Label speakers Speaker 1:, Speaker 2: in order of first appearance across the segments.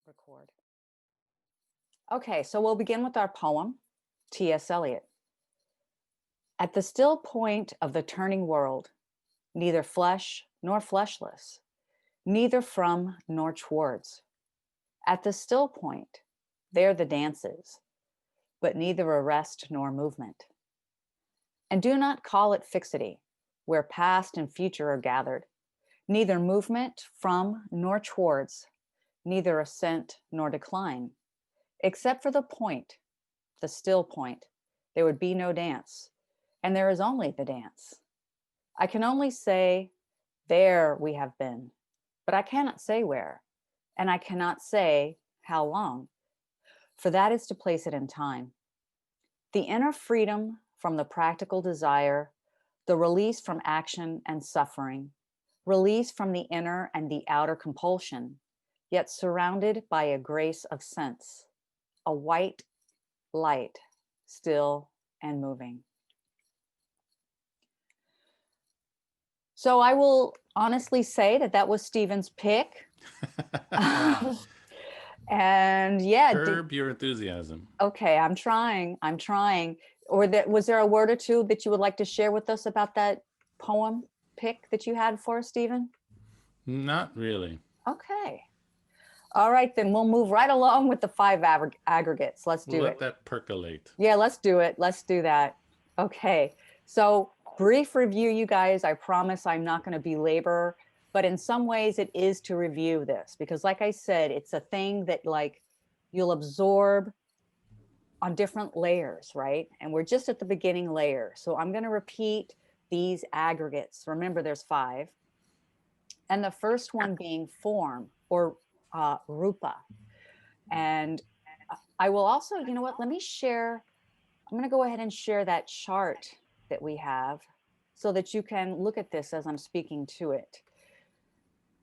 Speaker 1: Record. Okay, so we'll begin with our poem, T.S. Eliot. At the still point of the turning world, neither flesh nor fleshless, neither from nor towards. At the still point, there the dance is, but neither arrest nor movement. And do not call it fixity, where past and future are gathered, neither movement from nor towards, neither ascent nor decline. Except for the point, the still point, there would be no dance, and there is only the dance. I can only say, there we have been, but I cannot say where, and I cannot say how long, for that is to place it in time. The inner freedom from the practical desire, the release from action and suffering, release from the inner and the outer compulsion, yet surrounded by a grace of sense, a white light, still and moving. So I will honestly say that that was Stephen's pick.
Speaker 2: Wow.
Speaker 1: And yeah.
Speaker 2: Curb your enthusiasm.
Speaker 1: Okay, I'm trying. Or was there a word or two that you would like to share with us about that poem pick that you had for us, Stephen?
Speaker 2: Not really.
Speaker 1: Okay. All right, then we'll move right along with the five aggregates. Let's
Speaker 2: We'll
Speaker 1: do
Speaker 2: let
Speaker 1: it.
Speaker 2: that percolate.
Speaker 1: Yeah, let's do it. Let's do that. Okay. So brief review, you guys. I promise I'm not going to belabor, but in some ways it is to review this because like I said, it's a thing that like you'll absorb on different layers, right? And we're just at the beginning layer. So I'm going to repeat these aggregates. Remember, there's 5. And the first one being form or rupa. And I will also, you know what, let me share. I'm going to go ahead and share that chart that we have so that you can look at this as I'm speaking to it.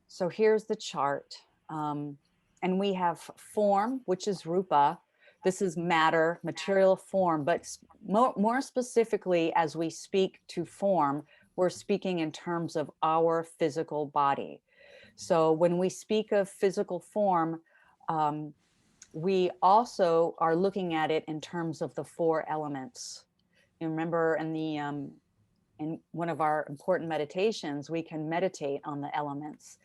Speaker 1: So here's the chart. And we have form, which is rupa. This is matter, material form, but more specifically, as we speak to form, we're speaking in terms of our physical body. So when we speak of physical form, we also are looking at it in terms of the 4 elements. You remember in one of our important meditations, we can meditate on the elements,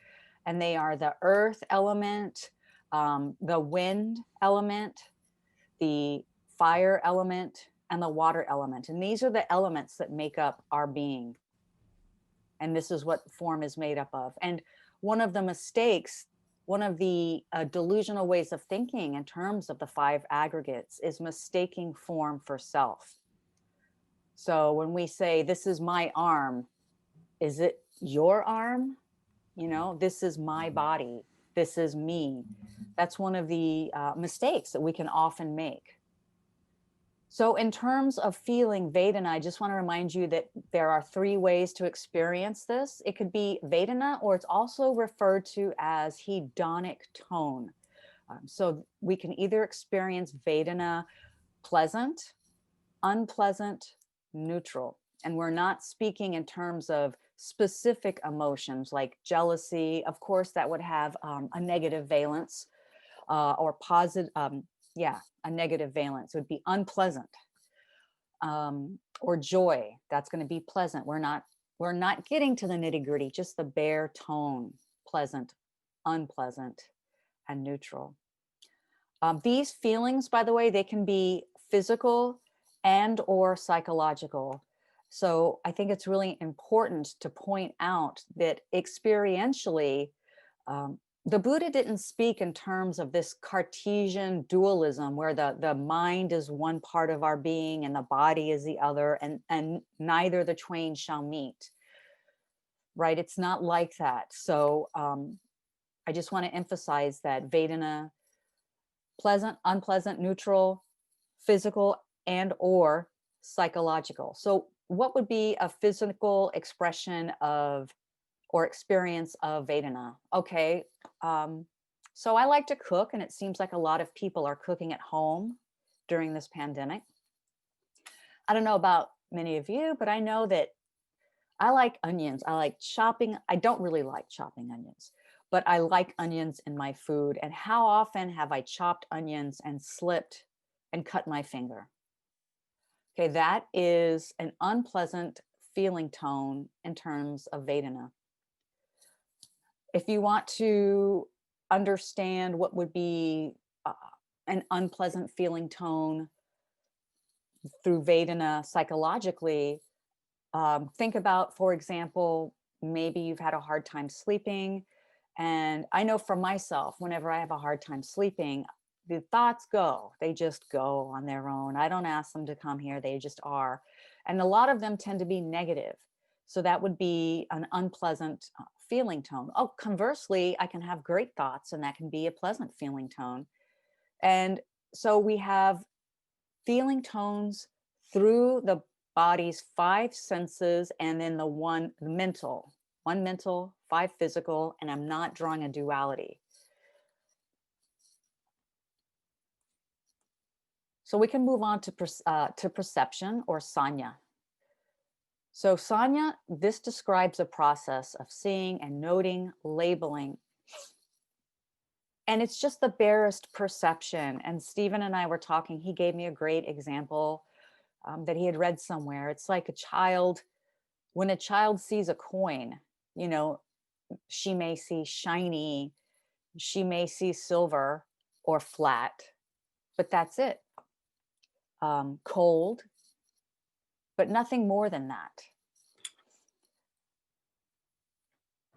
Speaker 1: and they are the earth element, the wind element, the fire element, and the water element. And these are the elements that make up our being. And this is what form is made up of. And one of the mistakes, one of the delusional ways of thinking in terms of the 5 aggregates is mistaking form for self. So when we say, this is my arm, is it your arm? You know, this is my body. This is me. That's one of the mistakes that we can often make. So in terms of feeling Vedana, I just want to remind you that there are 3 ways to experience this. It could be Vedana, or it's also referred to as hedonic tone. So we can either experience Vedana pleasant, unpleasant, neutral. And we're not speaking in terms of specific emotions like jealousy. Of course, that would have a negative valence or positive, a negative valence. It would be unpleasant. Or joy, that's going to be pleasant. We're not getting to the nitty-gritty, just the bare tone, pleasant, unpleasant, and neutral. These feelings, by the way, they can be physical and or psychological. So I think it's really important to point out that experientially, the Buddha didn't speak in terms of this Cartesian dualism where the mind is one part of our being and the body is the other, and neither the twain shall meet, right? It's not like that. So I just want to emphasize that Vedana, pleasant, unpleasant, neutral, physical, and or psychological. So what would be a physical expression of or experience of Vedana? Okay, so I like to cook, and it seems like a lot of people are cooking at home during this pandemic. I don't know about many of you, but I know that I like onions. I like chopping. I don't really like chopping onions, but I like onions in my food. And how often have I chopped onions and slipped and cut my finger? Okay, that is an unpleasant feeling tone in terms of Vedana. If you want to understand what would be uh, an unpleasant feeling tone through Vedana psychologically, think about, for example, maybe you've had a hard time sleeping. And I know for myself, whenever I have a hard time sleeping, the thoughts go, they just go on their own. I don't ask them to come here, they just are. And a lot of them tend to be negative. So that would be an unpleasant feeling tone. Oh, conversely, I can have great thoughts and that can be a pleasant feeling tone. And so we have feeling tones through the body's five senses, and then the one mental, five physical, and I'm not drawing a duality. So we can move on to perception, or sanya. So sanya, this describes a process of seeing and noting, labeling, and it's just the barest perception. And Stephen and I were talking, he gave me a great example that he had read somewhere. It's like a child, when a child sees a coin, you know, she may see shiny, she may see silver or flat, but that's it. Cold, but nothing more than that.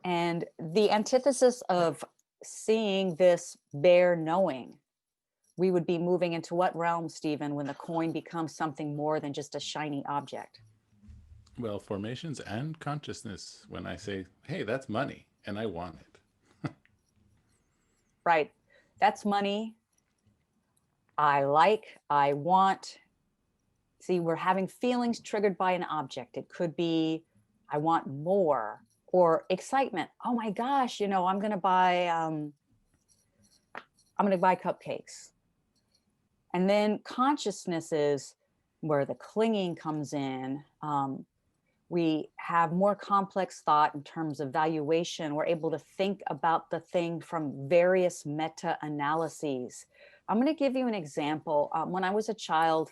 Speaker 1: And the antithesis of seeing this bare knowing, we would be moving into what realm, Stephen, when the coin becomes something more than just a shiny object?
Speaker 2: Well, formations and consciousness. When I say, hey, that's money and I want it.
Speaker 1: Right. That's money. I like, I want. See, we're having feelings triggered by an object. It could be, I want more, or excitement. Oh my gosh, you know, I'm going to buy cupcakes. And then consciousness is where the clinging comes in. We have more complex thought in terms of valuation. We're able to think about the thing from various meta analyses. I'm going to give you an example. When I was a child,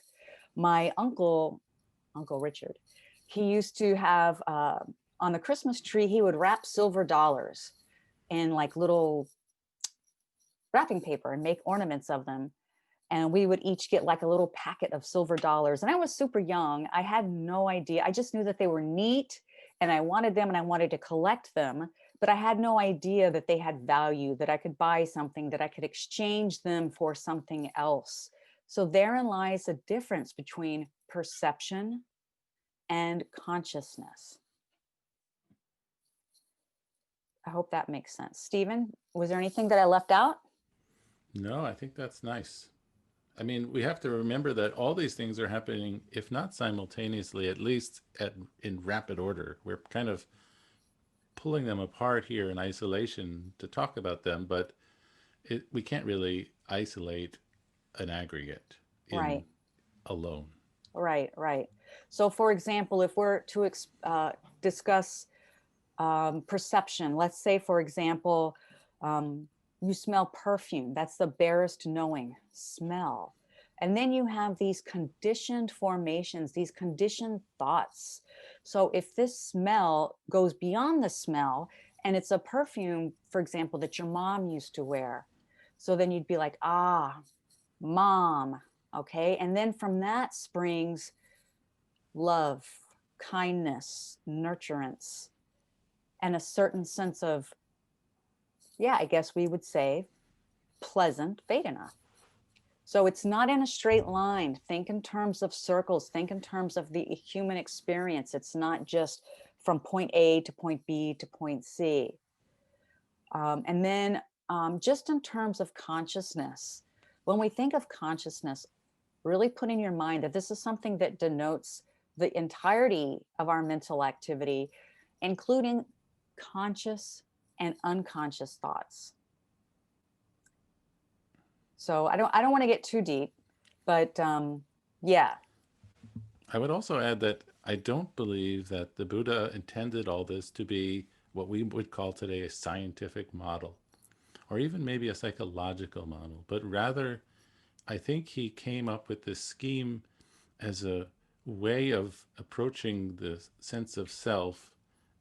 Speaker 1: my Uncle Richard, he used to have on the Christmas tree, he would wrap silver dollars in like little wrapping paper and make ornaments of them. And we would each get like a little packet of silver dollars. And I was super young. I had no idea. I just knew that they were neat and I wanted them and I wanted to collect them. But I had no idea that they had value, that I could buy something, that I could exchange them for something else. So therein lies a difference between perception and consciousness. I hope that makes sense. Stephen, was there anything that I left out?
Speaker 2: No, I think that's nice. I mean, we have to remember that all these things are happening, if not simultaneously, at least in rapid order. We're kind of pulling them apart here in isolation to talk about them, but we can't really isolate an aggregate in
Speaker 1: Right,
Speaker 2: alone.
Speaker 1: right. So, for example, if we're to discuss perception, let's say, for example, you smell perfume. That's the barest knowing smell. And then you have these conditioned formations, these conditioned thoughts. So if this smell goes beyond the smell and it's a perfume, for example, that your mom used to wear, so then you'd be like, ah, mom. Okay. And then from that springs love, kindness, nurturance, and a certain sense of, yeah, I guess we would say pleasant Vedana. So it's not in a straight line. Think in terms of circles, think in terms of the human experience. It's not just from point A to point B to point C. And then just in terms of consciousness, when we think of consciousness, really put in your mind that this is something that denotes the entirety of our mental activity, including conscious and unconscious thoughts. So I don't want to get too deep, but yeah,
Speaker 2: I would also add that I don't believe that the Buddha intended all this to be what we would call today a scientific model, or even maybe a psychological model, but rather, I think he came up with this scheme as a way of approaching the sense of self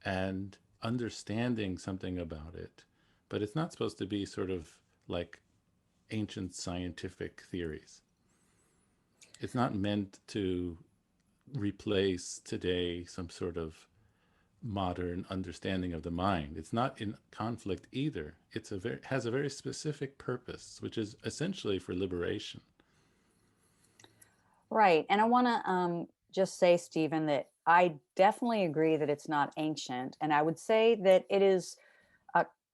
Speaker 2: and understanding something about it. But it's not supposed to be sort of like ancient scientific theories. It's not meant to replace today some sort of modern understanding of the mind. It's not in conflict either. It's a very has a very specific purpose, which is essentially for liberation.
Speaker 1: Right. And I want to just say, Stephen, that I definitely agree that it's not ancient. And I would say that it is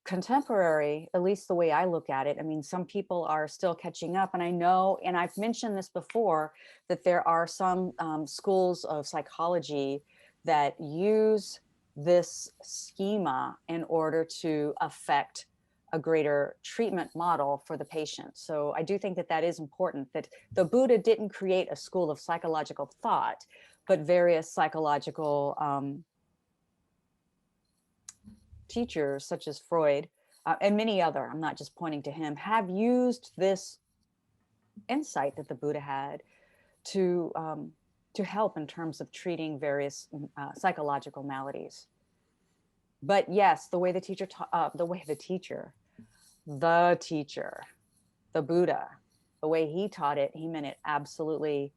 Speaker 1: contemporary, at least the way I look at it. I mean, some people are still catching up. And I know, and I've mentioned this before, that there are some schools of psychology that use this schema in order to affect a greater treatment model for the patient. So I do think that that is important, that the Buddha didn't create a school of psychological thought, but various psychological teachers such as Freud and many other, I'm not just pointing to him, have used this insight that the Buddha had to help in terms of treating various psychological maladies. But yes, the way the teacher, the Buddha, the way he taught it, he meant it absolutely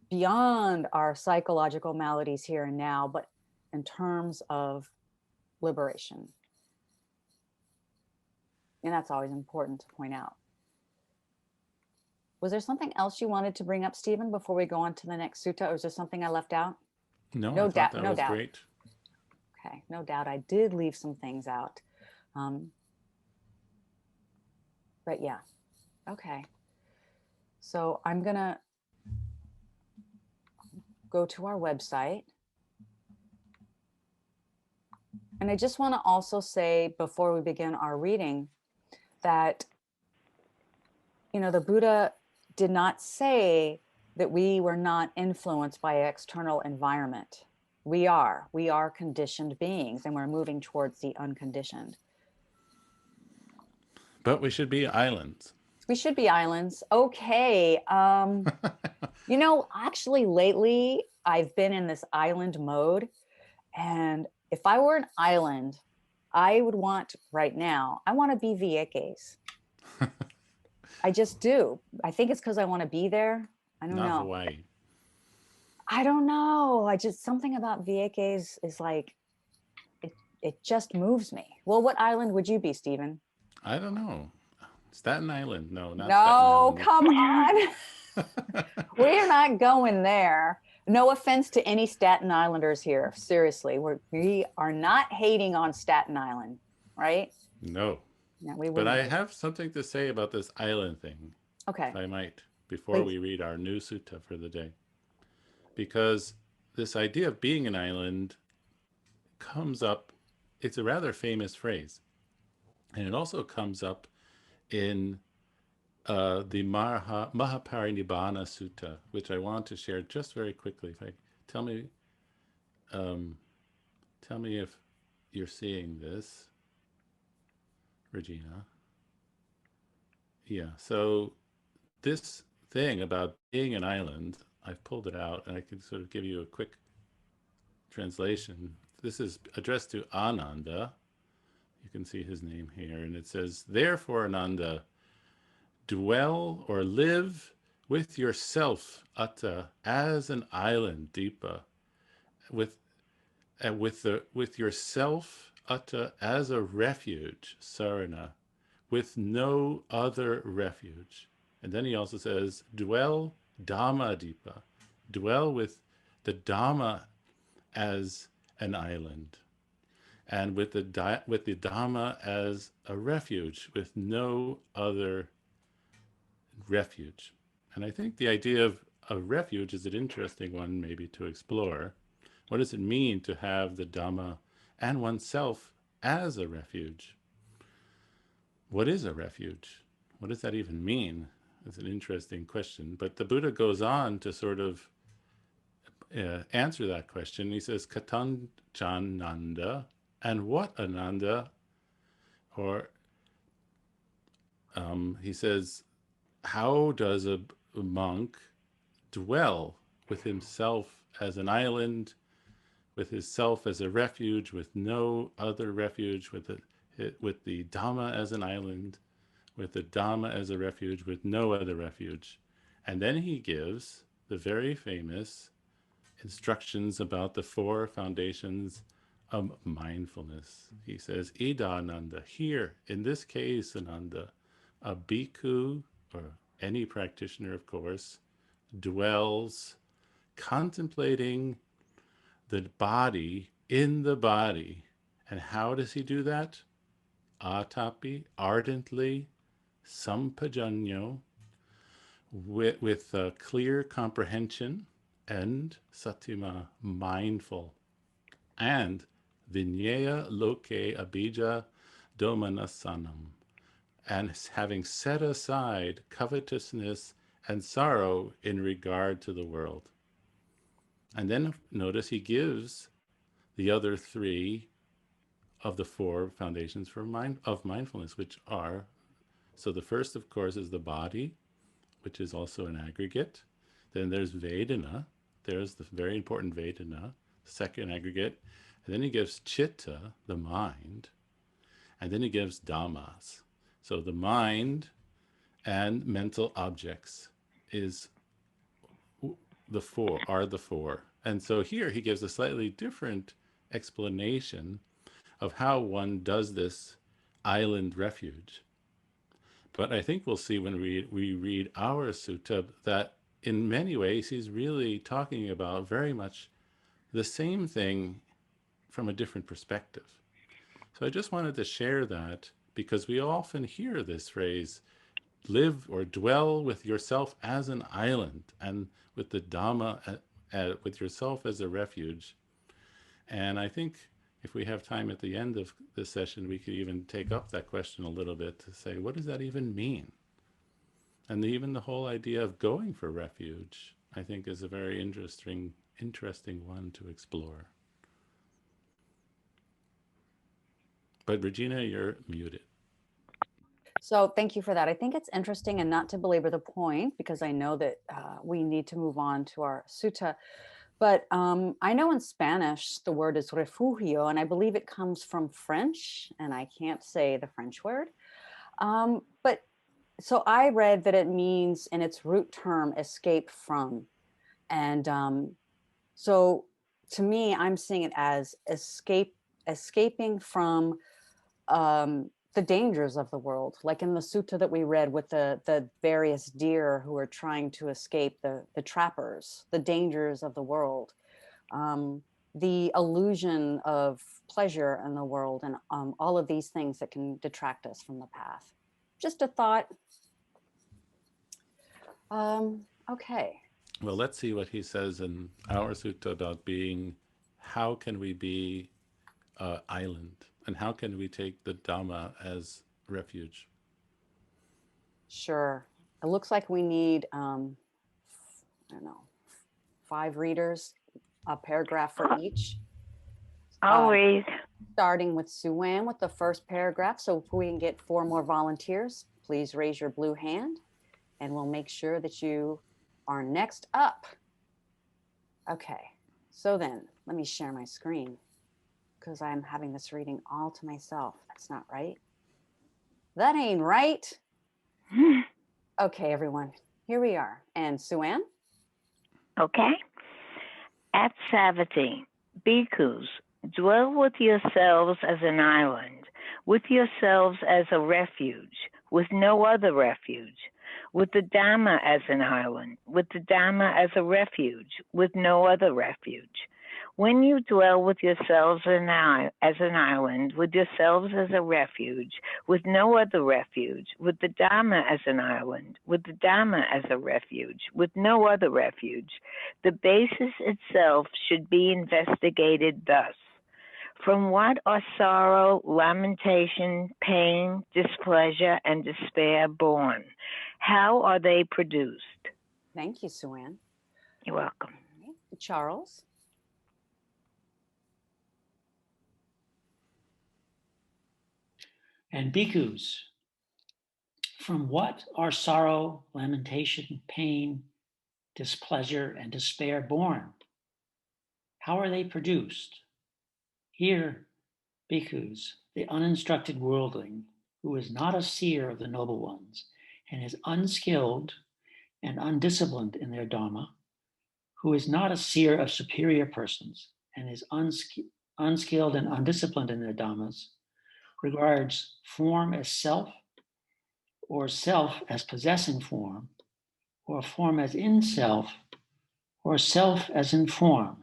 Speaker 1: beyond our psychological maladies here and now, but in terms of liberation. And that's always important to point out. Was there something else you wanted to bring up, Stephen, before we go on to the next sutta? Or is there something I left out?
Speaker 2: No, I
Speaker 1: No
Speaker 2: thought
Speaker 1: doubt,
Speaker 2: that
Speaker 1: no
Speaker 2: was
Speaker 1: doubt.
Speaker 2: great.
Speaker 1: Okay, no doubt I did leave some things out. But yeah, okay. So I'm gonna go to our website. And I just want to also say before we begin our reading that, the Buddha did not say that we were not influenced by external environment. We are conditioned beings, and we're moving towards the unconditioned.
Speaker 2: But we should be islands.
Speaker 1: We should be islands. Okay. Actually lately I've been in this island mode, and if I were an island, I would want right now, I want to be Vieques. I just do. I think it's because I want to be there. I don't
Speaker 2: Not
Speaker 1: know.
Speaker 2: Hawaii.
Speaker 1: I don't know. I just, something about Vieques is like, it just moves me. Well, what island would you be, Stephen?
Speaker 2: I don't know. Staten Island. No, not Staten
Speaker 1: No,
Speaker 2: Island.
Speaker 1: come on. We're not going there. No offense to any Staten Islanders here. Seriously, we are not hating on Staten Island, right?
Speaker 2: No.
Speaker 1: No, we
Speaker 2: But
Speaker 1: wouldn't
Speaker 2: I
Speaker 1: be.
Speaker 2: have something to say about this island thing,
Speaker 1: Okay,
Speaker 2: if I might, before
Speaker 1: please.
Speaker 2: we read our new sutta for the day. Because this idea of being an island comes up, it's a rather famous phrase. And it also comes up in the Mahaparinibbana Sutta, which I want to share just very quickly. If I tell me, um, tell me if you're seeing this, Regina. Yeah. So this thing about being an island, I've pulled it out, and I can sort of give you a quick translation. This is addressed to Ananda. You can see his name here, and it says, "Therefore, Ananda, dwell or live with yourself, Atta, as an island, Deepa, with with yourself, Atta, as a refuge, Sarana, with no other refuge." And then he also says, "Dwell Dhamma, Deepa, dwell with the Dhamma as an island, and with the Dhamma as a refuge, with no other refuge." And I think the idea of a refuge is an interesting one, maybe to explore. What does it mean to have the Dhamma and oneself as a refuge? What is a refuge? What does that even mean? It's an interesting question. But the Buddha goes on to sort of answer that question. He says, Katanjananda, And what Ananda? Or he says, how does a monk dwell with himself as an island, with his self as a refuge, with no other refuge, with the Dhamma as an island, with the Dhamma as a refuge, with no other refuge. And then he gives the very famous instructions about the four foundations of mindfulness. He says, Ida Ananda, here, in this case, Ananda, a bhikkhu, or any practitioner, of course, dwells contemplating the body in the body. And how does he do that? Atapi, ardently, sampajanyo, with clear comprehension, and satima, mindful, and vinaya loke abija domanasanam, and having set aside covetousness and sorrow in regard to the world. And then notice he gives the other three of the four foundations of mindfulness, which are, so the first, of course, is the body, which is also an aggregate. Then there's Vedana. There's the very important Vedana, second aggregate. And then he gives Chitta, the mind. And then he gives Dhammas. So the mind and mental objects is are the four. And so here he gives a slightly different explanation of how one does this island refuge. But I think we'll see when we read our sutta that in many ways he's really talking about very much the same thing from a different perspective. So I just wanted to share that because we often hear this phrase, live or dwell with yourself as an island and with the Dhamma, with yourself as a refuge. And I think if we have time at the end of this session, we could even take up that question a little bit to say, what does that even mean? And even the whole idea of going for refuge, I think, is a very interesting one to explore. But Regina, you're muted.
Speaker 1: So thank you for that. I think it's interesting, and not to belabor the point, because I know that we need to move on to our sutta. But I know in Spanish, the word is refugio, and I believe it comes from French, and I can't say the French word. But so I read that it means in its root term, escape from. And so to me, I'm seeing it as escaping from the dangers of the world, like in the sutta that we read with the various deer who are trying to escape the trappers, the dangers of the world, the illusion of pleasure in the world, and all of these things that can detract us from the path. Just a thought. Okay.
Speaker 2: Well, let's see what he says in our sutta about being, how can we be island, and how can we take the Dhamma as refuge?
Speaker 1: Sure. It looks like we need, I don't know, 5 readers, a paragraph for each.
Speaker 3: I'll read.
Speaker 1: Starting with Sue-Ann with the first paragraph. So if we can get 4 more volunteers, please raise your blue hand and we'll make sure that you are next up. Okay, so then let me share my screen because I'm having this reading all to myself. That's not right. That ain't right. Okay, everyone, here we are. And Sue-Ann?
Speaker 3: Okay. At Savatthi, bhikkhus, dwell with yourselves as an island, with yourselves as a refuge, with no other refuge, with the Dhamma as an island, with the Dhamma as a refuge, with no other refuge. When you dwell with yourselves as an island, with yourselves as a refuge, with no other refuge, with the Dhamma as an island, with the Dhamma as a refuge, with no other refuge, the basis itself should be investigated thus. From what are sorrow, lamentation, pain, displeasure, and despair born? How are they produced?
Speaker 1: Thank you, Sue-Ann.
Speaker 3: You're welcome.
Speaker 1: Charles?
Speaker 4: And bhikkhus, from what are sorrow, lamentation, pain, displeasure, and despair born? How are they produced? Here, bhikkhus, the uninstructed worldling, who is not a seer of the noble ones, and is unskilled and undisciplined in their dharma, who is not a seer of superior persons, and is unskilled and undisciplined in their dhammas, regards form as self, or self as possessing form, or form as in self, or self as in form.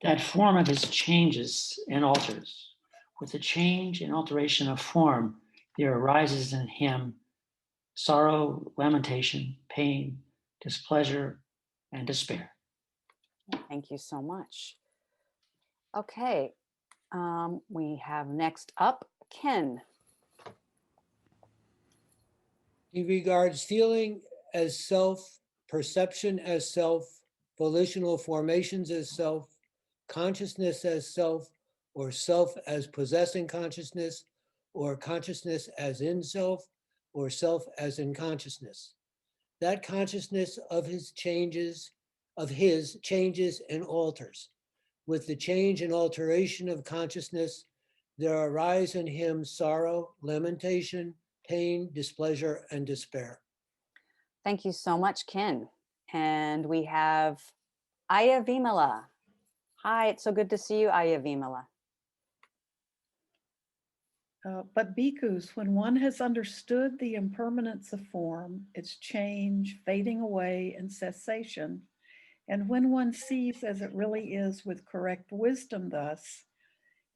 Speaker 4: That form of his changes and alters. With the change and alteration of form, there arises in him sorrow, lamentation, pain, displeasure, and despair.
Speaker 1: Thank you so much. Okay, we have next up Ken.
Speaker 5: He regards feeling as self, perception as self, volitional formations as self, consciousness as self, or self as possessing consciousness, or consciousness as in self, or self as in consciousness. That consciousness of his changes and alters. With the change and alteration of consciousness, there arise in him sorrow, lamentation, pain, displeasure, and despair.
Speaker 1: Thank you so much, Ken. And we have Aya Vimala. Hi, it's so good to see you, Aya Vimala.
Speaker 6: But bhikkhus, when one has understood the impermanence of form, its change, fading away, and cessation, and when one sees as it really is with correct wisdom thus,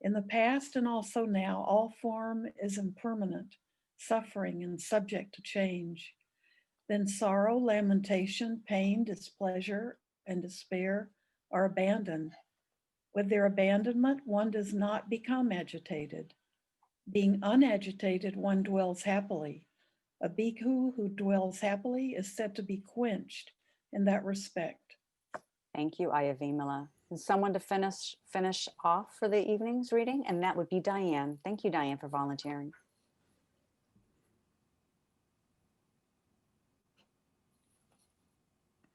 Speaker 6: in the past and also now, all form is impermanent, suffering, and subject to change. Then sorrow, lamentation, pain, displeasure, and despair are abandoned. With their abandonment, one does not become agitated. Being unagitated, one dwells happily. A bhikkhu who dwells happily is said to be quenched in that respect.
Speaker 1: Thank you, Aya Vimala. And someone to finish off for the evening's reading, and that would be Diane. Thank you, Diane, for volunteering.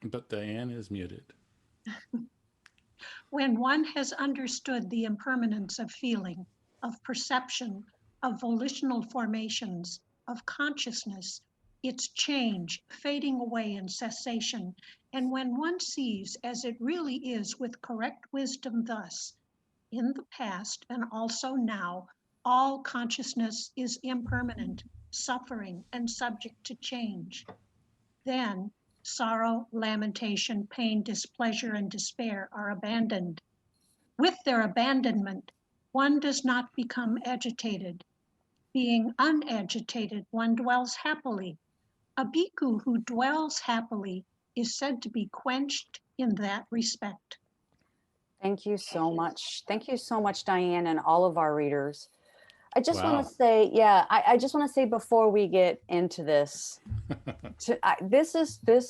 Speaker 2: But Diane is muted.
Speaker 7: When one has understood the impermanence of feeling, of perception, of volitional formations, of consciousness, its change, fading away and cessation, and when one sees as it really is with correct wisdom thus, in the past and also now, all consciousness is impermanent, suffering, and subject to change. Then sorrow, lamentation, pain, displeasure, and despair are abandoned. With their abandonment, one does not become agitated. Being unagitated, one dwells happily. A bhikkhu who dwells happily is said to be quenched in that respect.
Speaker 1: Thank you so much. Thank you so much, Diane, and all of our readers. I just
Speaker 2: Wow.
Speaker 1: want to say, I just want to say before we get into this, this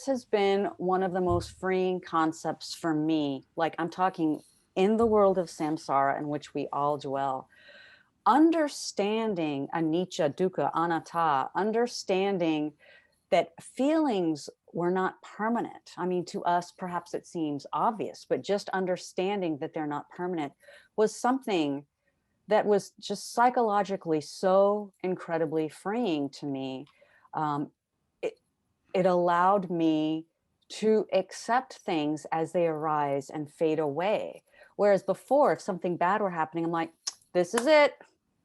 Speaker 1: has been one of the most freeing concepts for me. Like I'm talking in the world of samsara in which we all dwell. Understanding anicca, dukkha, anatta, understanding that feelings were not permanent. I mean, to us, perhaps it seems obvious, but just understanding that they're not permanent was something that was just psychologically so incredibly freeing to me. It allowed me to accept things as they arise and fade away. Whereas before, if something bad were happening, I'm like, this is it.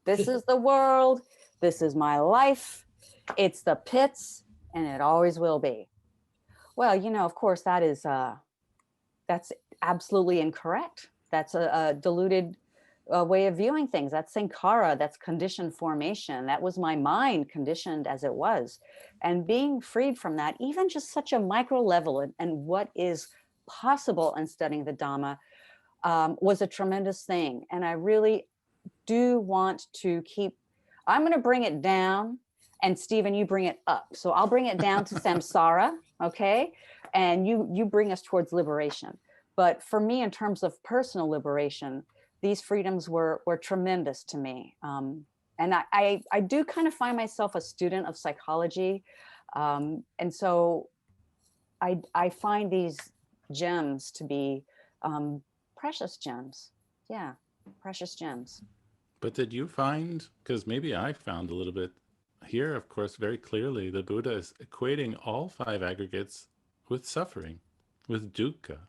Speaker 1: This is the world. This is my life. It's the pits, and it always will be. Well, of course, that's absolutely incorrect. That's a diluted way of viewing things. That's sankhara, that's conditioned formation. That was my mind conditioned as it was. And being freed from that, even just such a micro level and what is possible in studying the Dhamma was a tremendous thing. And I really do want to I'm going to bring it down, and Stephen, you bring it up. So I'll bring it down to samsara, okay? And you bring us towards liberation. But for me, in terms of personal liberation, these freedoms were tremendous to me. And And I do kind of find myself a student of psychology. And so I find these gems to be precious gems. Yeah, precious gems.
Speaker 2: But did you find, because maybe I found a little bit here, of course, very clearly, the Buddha is equating all five aggregates with suffering, with dukkha.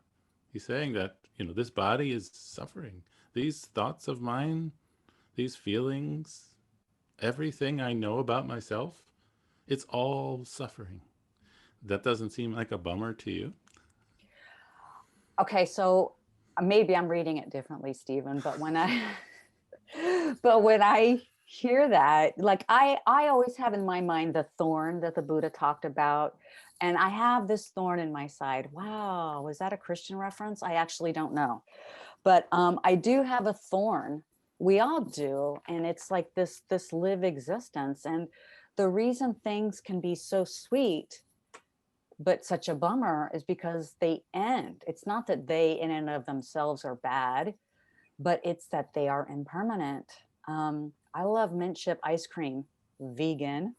Speaker 2: He's saying that, this body is suffering. These thoughts of mine, these feelings, everything I know about myself, it's all suffering. That doesn't seem like a bummer to you?
Speaker 1: Okay, so maybe I'm reading it differently, Stephen, but but when I hear that, like I always have in my mind the thorn that the Buddha talked about. And I have this thorn in my side. Wow, was that a Christian reference? I actually don't know. But I do have a thorn. We all do. And it's like this live existence. And the reason things can be so sweet but such a bummer is because they end. It's not that they in and of themselves are bad, but it's that they are impermanent. I love mint chip ice cream, vegan,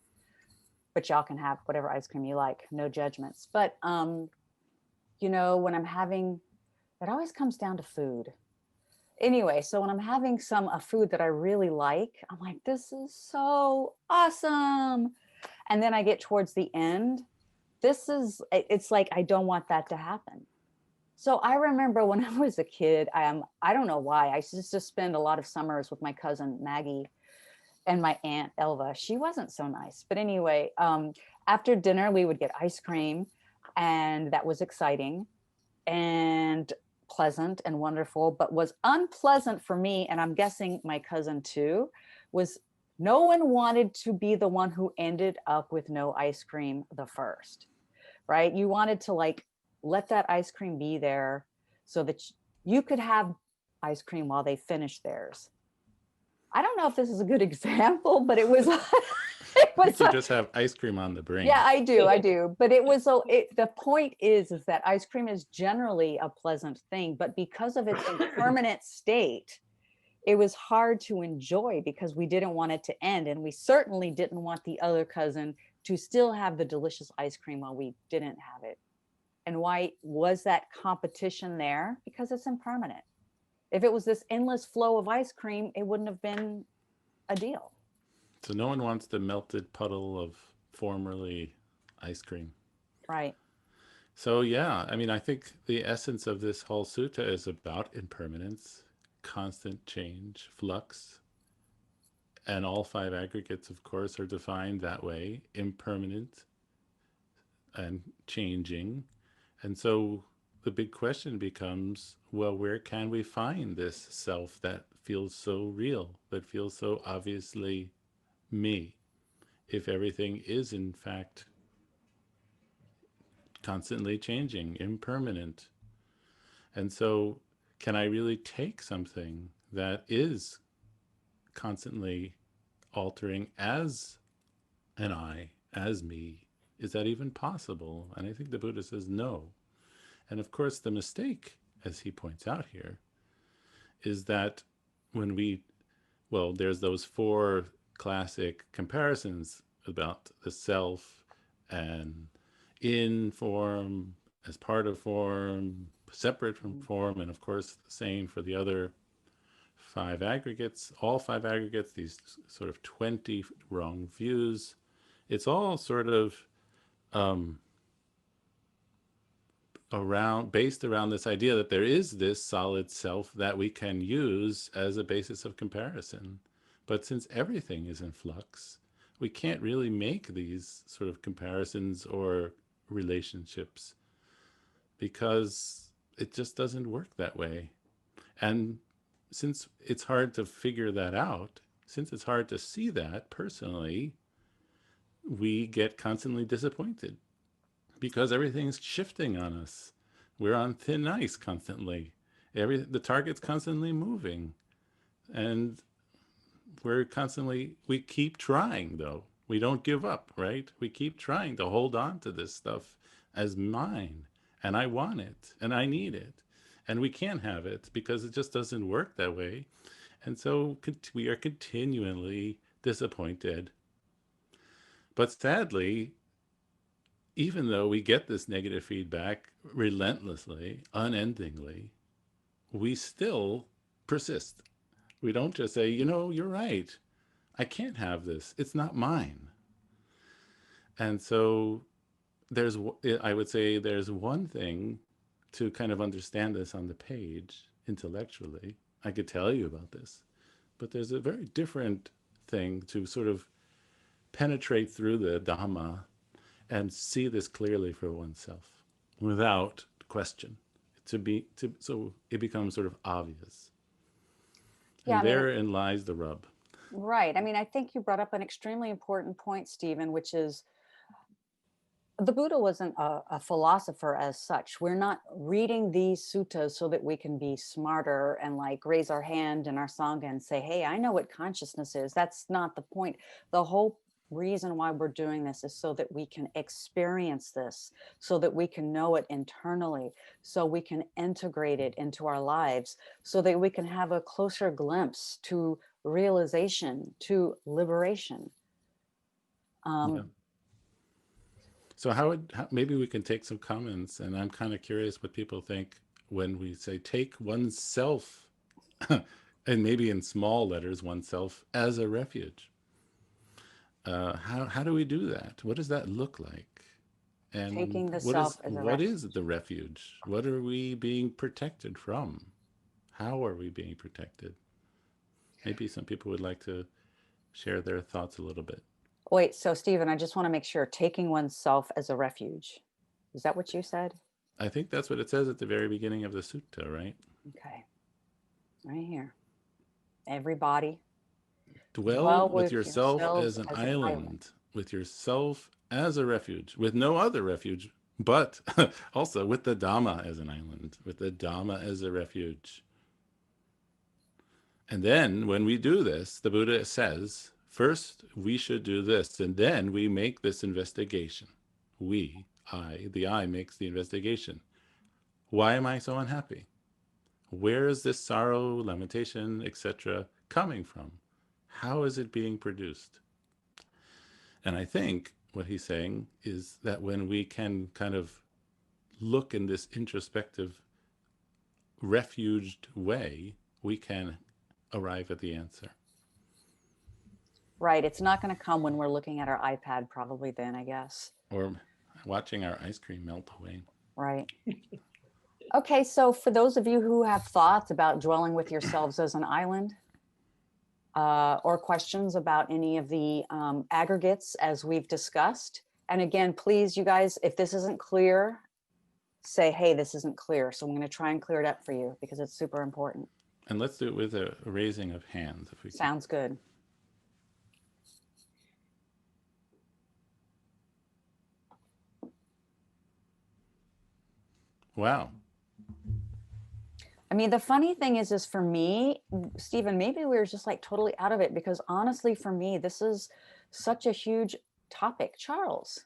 Speaker 1: but y'all can have whatever ice cream you like, no judgments. But when I'm having, it always comes down to food. Anyway, so when I'm having a food that I really like, I'm like, this is so awesome. And then I get towards the end, it's like I don't want that to happen. So I remember when I was a kid, I don't know why, I used to spend a lot of summers with my cousin Maggie and my aunt Elva. She wasn't so nice. But anyway, after dinner, we would get ice cream, and that was exciting and pleasant and wonderful. But was unpleasant for me, and I'm guessing my cousin too, was no one wanted to be the one who ended up with no ice cream the first, right? You wanted to like let that ice cream be there so that you could have ice cream while they finish theirs. I don't know if this is a good example, but it was it
Speaker 2: I
Speaker 1: was
Speaker 2: think you just have ice cream on the brain.
Speaker 1: yeah, I do. But the point is that ice cream is generally a pleasant thing, but because of its impermanent state, it was hard to enjoy because we didn't want it to end. And we certainly didn't want the other cousin to still have the delicious ice cream while we didn't have it. And why was that competition there? Because it's impermanent. If it was this endless flow of ice cream, it wouldn't have been a deal.
Speaker 2: So no one wants the melted puddle of formerly ice cream.
Speaker 1: Right.
Speaker 2: So yeah, I mean, I think the essence of this whole sutta is about impermanence, constant change, flux. And all five aggregates, of course, are defined that way, impermanent and changing. And so the big question becomes, well, where can we find this self that feels so real, that feels so obviously me, if everything is in fact constantly changing, impermanent? And so can I really take something that is constantly altering as an I, as me? Is that even possible? And I think the Buddha says no. And of course, the mistake, as he points out here, is that when there's those four classic comparisons about the self and in form, as part of form, separate from form, and of course, the same for the other five aggregates, all five aggregates, these sort of 20 wrong views. It's all sort of based around this idea that there is this solid self that we can use as a basis of comparison. But since everything is in flux, we can't really make these sort of comparisons or relationships because it just doesn't work that way. And since it's hard to figure that out, since it's hard to see that personally, we get constantly disappointed because everything's shifting on us. We're on thin ice constantly. The target's constantly moving. And we keep trying though. We don't give up, right? We keep trying to hold on to this stuff as mine. And I want it and I need it. And we can't have it because it just doesn't work that way. And so we are continually disappointed. But sadly, even though we get this negative feedback relentlessly, unendingly, we still persist. We don't just say, you know, you're right. I can't have this. It's not mine. And so there's, I would say there's one thing to kind of understand this on the page intellectually. I could tell you about this, but there's a very different thing to sort of penetrate through the Dhamma and see this clearly for oneself without question. So it becomes sort of obvious.
Speaker 1: Yeah,
Speaker 2: And
Speaker 1: I mean,
Speaker 2: therein lies the rub.
Speaker 1: right. I mean, I think you brought up an extremely important point, Stephen, which is the Buddha wasn't a philosopher as such. We're not reading these suttas so that we can be smarter and like raise our hand in our sangha and say, hey, I know what consciousness is. That's not the point. The whole reason why we're doing this is so that we can experience this, so that we can know it internally, so we can integrate it into our lives, so that we can have a closer glimpse to realization, to liberation.
Speaker 2: Yeah. So maybe we can take some comments, and I'm kind of curious what people think when we say take oneself, and maybe in small letters, oneself as a refuge. How do we do that? What does that look like? And
Speaker 1: Taking the self as a
Speaker 2: what
Speaker 1: refuge.
Speaker 2: is the refuge? What are we being protected from? How are we being protected? Maybe some people would like to share their thoughts a little bit.
Speaker 1: Wait, so Stephen, I just want to make sure taking oneself as a refuge. Is that what you said?
Speaker 2: I think that's what it says at the very beginning of the sutta, right?
Speaker 1: Okay, right here. Everybody
Speaker 2: Dwell
Speaker 1: dwell
Speaker 2: with
Speaker 1: with
Speaker 2: yourself
Speaker 1: yourselves
Speaker 2: as an
Speaker 1: as an island.
Speaker 2: island, with yourself as a refuge, with no other refuge, but also with the Dhamma as an island, with the Dhamma as a refuge. And then when we do this, the Buddha says, first we should do this, and then we make this investigation. The I makes the investigation. Why am I so unhappy? Where is this sorrow, lamentation, etc. coming from? How is it being produced? And I think what he's saying is that when we can kind of look in this introspective, refuged way, we can arrive at the answer.
Speaker 1: Right. It's not going to come when we're looking at our iPad, probably then, I guess.
Speaker 2: Or watching our ice cream melt away.
Speaker 1: Right. Okay. So for those of you who have thoughts about dwelling with yourselves as an island, or questions about any of the aggregates as we've discussed. And again, please, you guys, if this isn't clear, say, hey, this isn't clear. So I'm going to try and clear it up for you because it's super important.
Speaker 2: And let's do it with a raising of hands. If we can.
Speaker 1: Sounds good.
Speaker 2: Wow.
Speaker 1: I mean, the funny thing is for me, Stephen, maybe we were just like totally out of it because honestly, for me, this is such a huge topic. Charles.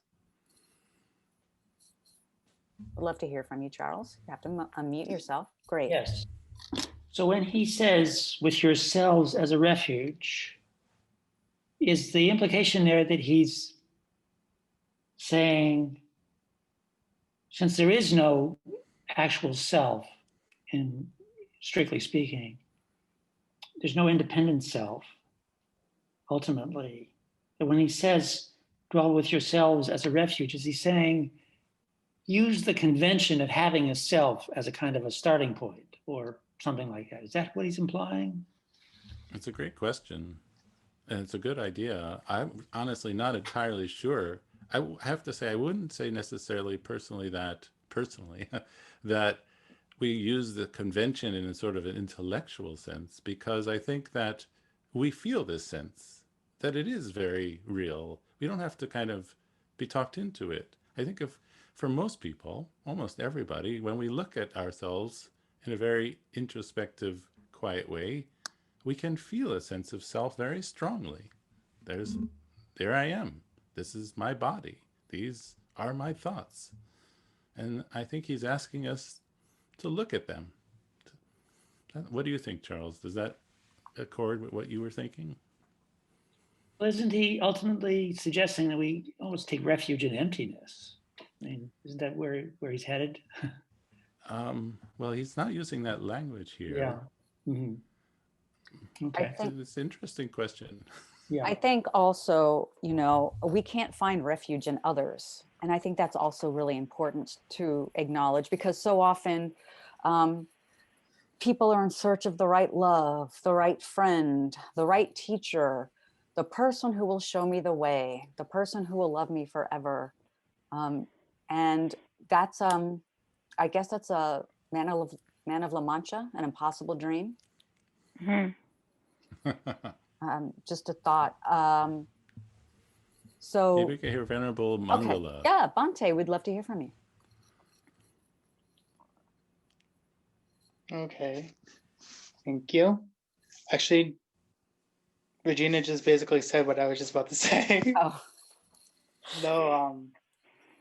Speaker 1: I'd love to hear from you, Charles. You have to unmute yourself. Great.
Speaker 4: Yes. So when he says with yourselves as a refuge, is the implication there that he's saying, since there is no actual self, in strictly speaking, there's no independent self, ultimately, that when he says dwell with yourselves as a refuge, is he saying use the convention of having a self as a kind of a starting point or something like that? Is that what he's implying?
Speaker 2: It's a great question. And it's a good idea. I'm honestly not entirely sure. I have to say, I wouldn't say necessarily that we use the convention in a sort of an intellectual sense, because I think that we feel this sense that it is very real. We don't have to kind of be talked into it. I think for most people, almost everybody, when we look at ourselves in a very introspective, quiet way, we can feel a sense of self very strongly. There I am. This is my body. These are my thoughts. And I think he's asking us to look at them. What do you think, Charles? Does that accord with what you were thinking?
Speaker 4: Well, isn't he ultimately suggesting that we almost take refuge in emptiness? I mean, isn't that where he's headed?
Speaker 2: Well, he's not using that language here.
Speaker 4: Yeah. Mm-hmm.
Speaker 1: I
Speaker 4: Okay.
Speaker 1: think
Speaker 2: It's an interesting question.
Speaker 4: Yeah.
Speaker 1: I think also, you know, we can't find refuge in others. And I think that's also really important to acknowledge, because so often people are in search of the right love, the right friend, the right teacher, the person who will show me the way, the person who will love me forever. And that's, I guess that's a man of La Mancha, an impossible dream.
Speaker 3: Mhm.
Speaker 1: Just a thought. So,
Speaker 2: Maybe we can hear Venerable
Speaker 1: okay.
Speaker 2: Mangala.
Speaker 1: Yeah, Bante, we'd love to hear from you.
Speaker 8: Okay, thank you. Actually, Regina just basically said what I was just about to say.
Speaker 1: Oh,
Speaker 8: No,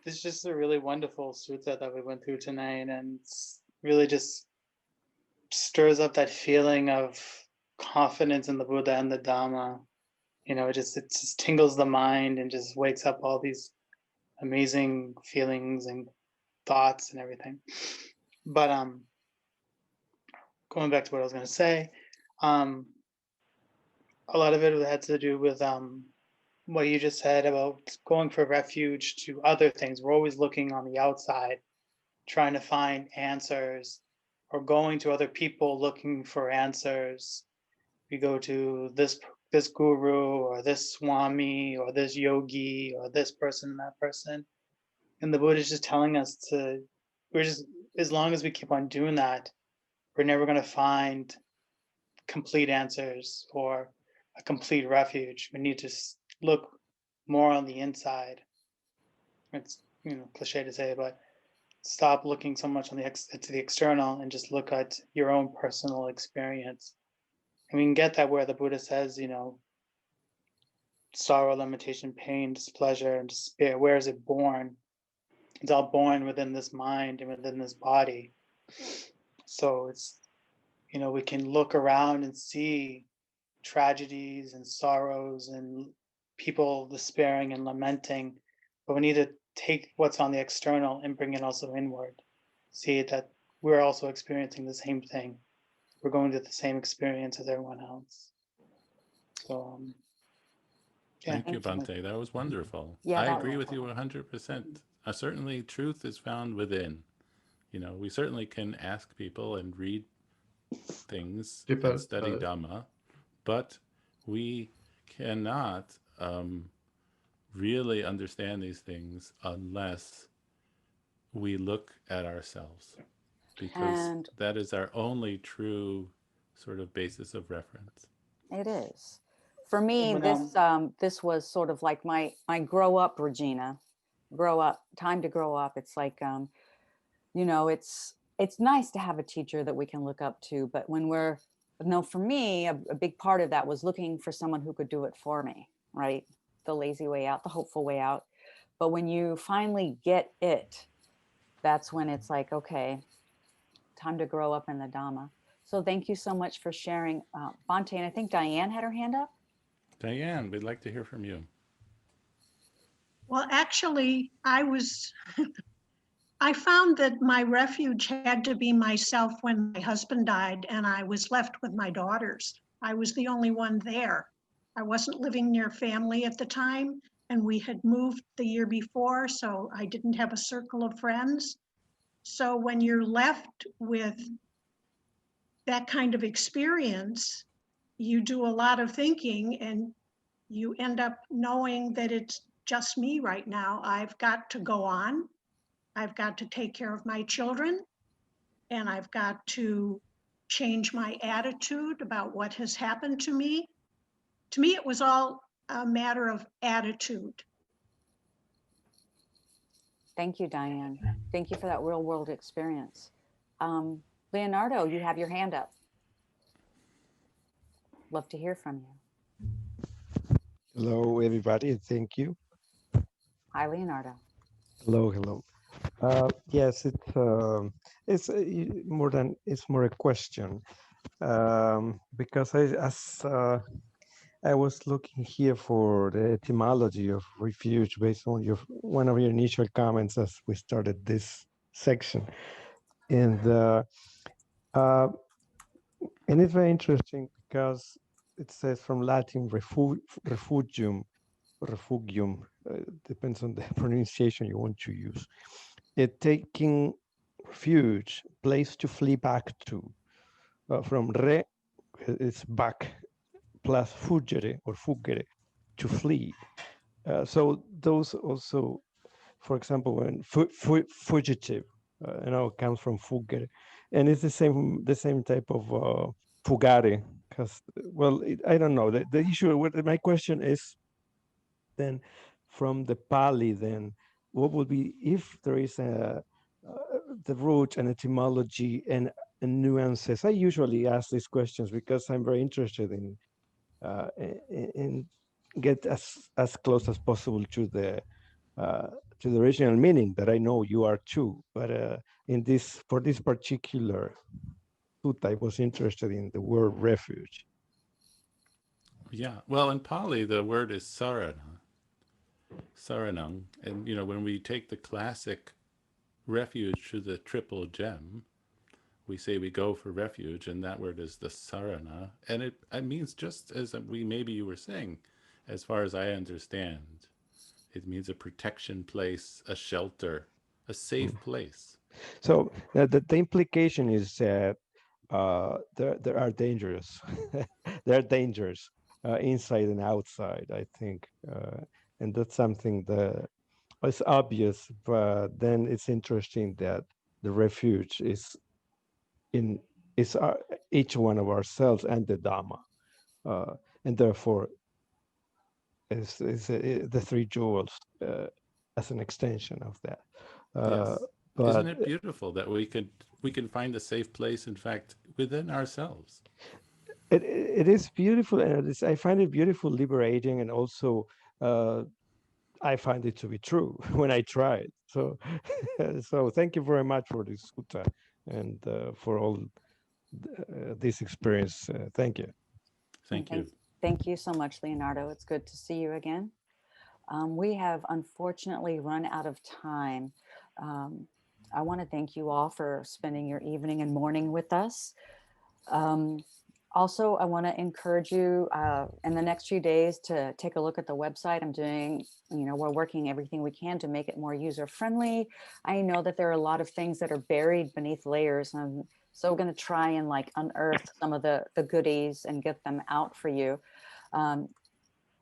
Speaker 8: this is just a really wonderful sutta that we went through tonight, and it's really just stirs up that feeling of confidence in the Buddha and the Dhamma. You know, it just tingles the mind and just wakes up all these amazing feelings and thoughts and everything. But going back to what I was going to say, um, a lot of it had to do with what you just said about going for refuge to other things. We're always looking on the outside, trying to find answers, or going to other people looking for answers. We go to this guru or this swami or this yogi or this person and that person. And the Buddha is just telling us to, we're just, as long as we keep on doing that, we're never going to find complete answers or a complete refuge. We need to look more on the inside. It's, you know, cliche to say, but stop looking so much on to the external and just look at your own personal experience. And we can get that where the Buddha says, you know, sorrow, limitation, pain, displeasure, and despair. Where is it born? It's all born within this mind and within this body. So it's, you know, we can look around and see tragedies and sorrows and people despairing and lamenting, but we need to take what's on the external and bring it also inward. See that we're also experiencing the same thing. We're going through the same experience as everyone else. So, yeah.
Speaker 2: Thank you, Bante. That was wonderful.
Speaker 1: Yeah,
Speaker 2: I
Speaker 1: that
Speaker 2: agree
Speaker 1: was
Speaker 2: with you 100%. Certainly, truth is found within. You know, we certainly can ask people and read things and study Dhamma, but we cannot really understand these things unless we look at ourselves, because
Speaker 1: and
Speaker 2: that is our only true sort of basis of reference.
Speaker 1: it is. For me,
Speaker 8: When,
Speaker 1: this was sort of like my grow up, Regina. Grow up, time to grow up. It's like you know, it's nice to have a teacher that we can look up to, but when we're no, for me, a big part of that was looking for someone who could do it for me, right? The lazy way out, the hopeful way out. But when you finally get it, that's when it's like, okay, time to grow up in the Dhamma. So thank you so much for sharing, Bante. And I think Diane had her hand up.
Speaker 2: Diane, we'd like to hear from you.
Speaker 7: Well, actually, I found that my refuge had to be myself when my husband died and I was left with my daughters. I was the only one there. I wasn't living near family at the time, and we had moved the year before, so I didn't have a circle of friends. So when you're left with that kind of experience, you do a lot of thinking and you end up knowing that it's just me right now. I've got to go on. I've got to take care of my children, and I've got to change my attitude about what has happened to me. To me, it was all a matter of attitude.
Speaker 1: Thank you, Diane. Thank you for that real world experience. Leonardo, you have your hand up. Love to hear from you.
Speaker 9: Hello, everybody. Thank you.
Speaker 1: Hi, Leonardo.
Speaker 9: Hello, hello. Yes, it's it's more a question because I was looking here for the etymology of refuge based on one of your initial comments as we started this section, and uh, it's very interesting because it says from Latin refugium, refugium, depends on the pronunciation you want to use. It taking refuge, place to flee back to. From re, it's back, plus fugere or fugere, to flee. So those also, for example, when fugitive, comes from fugere, and it's the same type of fugare. Because I don't know. The issue with my question is then from the Pali, then what would be if there is the root and etymology and nuances? I usually ask these questions because I'm very interested in get as close as possible to the original meaning that I know you are too. But for this particular suit, I was interested in the word refuge.
Speaker 2: Yeah. Well, in Pali, the word is sarana, saranang. And, when we take the classic refuge to the triple gem, we say we go for refuge, and that word is the sarana. And it means just as maybe you were saying, as far as I understand, it means a protection place, a shelter, a safe place.
Speaker 9: So the implication is that there are dangers. There are dangers inside and outside, I think. And that's something that is obvious, but then it's interesting that the refuge is each one of ourselves and the Dhamma. And therefore, is the three jewels as an extension of that.
Speaker 2: Yes.
Speaker 9: But
Speaker 2: Isn't it beautiful that we can find a safe place, in fact, within ourselves?
Speaker 9: it is beautiful, and I find it beautiful, liberating, and also I find it to be true when I try it. So, so thank you very much for this sutta and for all this experience. Thank you.
Speaker 2: Thank you.
Speaker 1: Thank you so much, Leonardo. It's good to see you again. We have unfortunately run out of time. I want to thank you all for spending your evening and morning with us. Also, I want to encourage you in the next few days to take a look at the website. We're working everything we can to make it more user-friendly. I know that there are a lot of things that are buried beneath layers, and so we're going to try and unearth some of the goodies and get them out for you.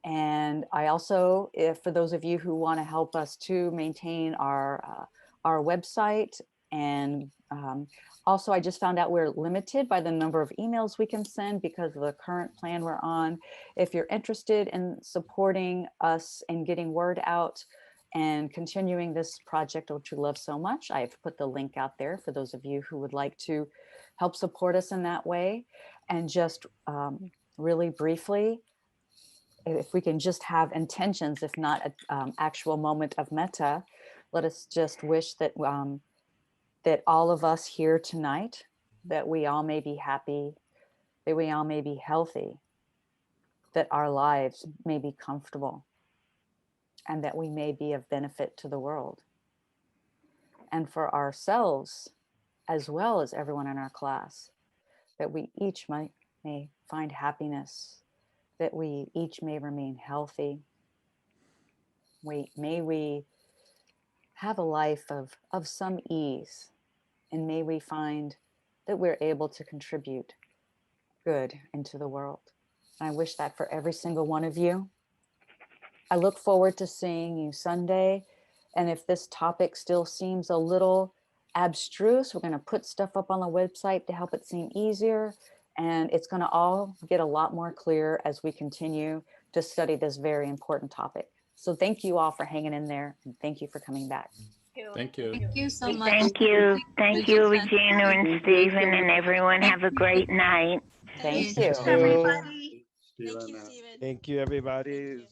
Speaker 1: And I also, for those of you who want to help us to maintain our website, and also I just found out we're limited by the number of emails we can send because of the current plan we're on. If you're interested in supporting us and getting word out and continuing this project, which we love so much, I've put the link out there for those of you who would like to help support us in that way. And just really briefly, if we can just have intentions, if not an actual moment of metta, let us just wish that that all of us here tonight, that we all may be happy, that we all may be healthy, that our lives may be comfortable, and that we may be of benefit to the world. And for ourselves, as well as everyone in our class, that we each may find happiness, that we each may remain healthy. May we have a life of some ease, and may we find that we're able to contribute good into the world. And I wish that for every single one of you. I look forward to seeing you Sunday. And if this topic still seems a little abstruse, we're going to put stuff up on the website to help it seem easier. And it's going to all get a lot more clear as we continue to study this very important topic. So thank you all for hanging in there, and thank you for coming back.
Speaker 2: Thank you.
Speaker 10: Thank you so much.
Speaker 3: Thank you. Thank you, Regina and Stephen, and everyone. Have a great night.
Speaker 1: Thank you.
Speaker 7: Everybody.
Speaker 10: Thank you, Stephen.
Speaker 9: Thank you, everybody.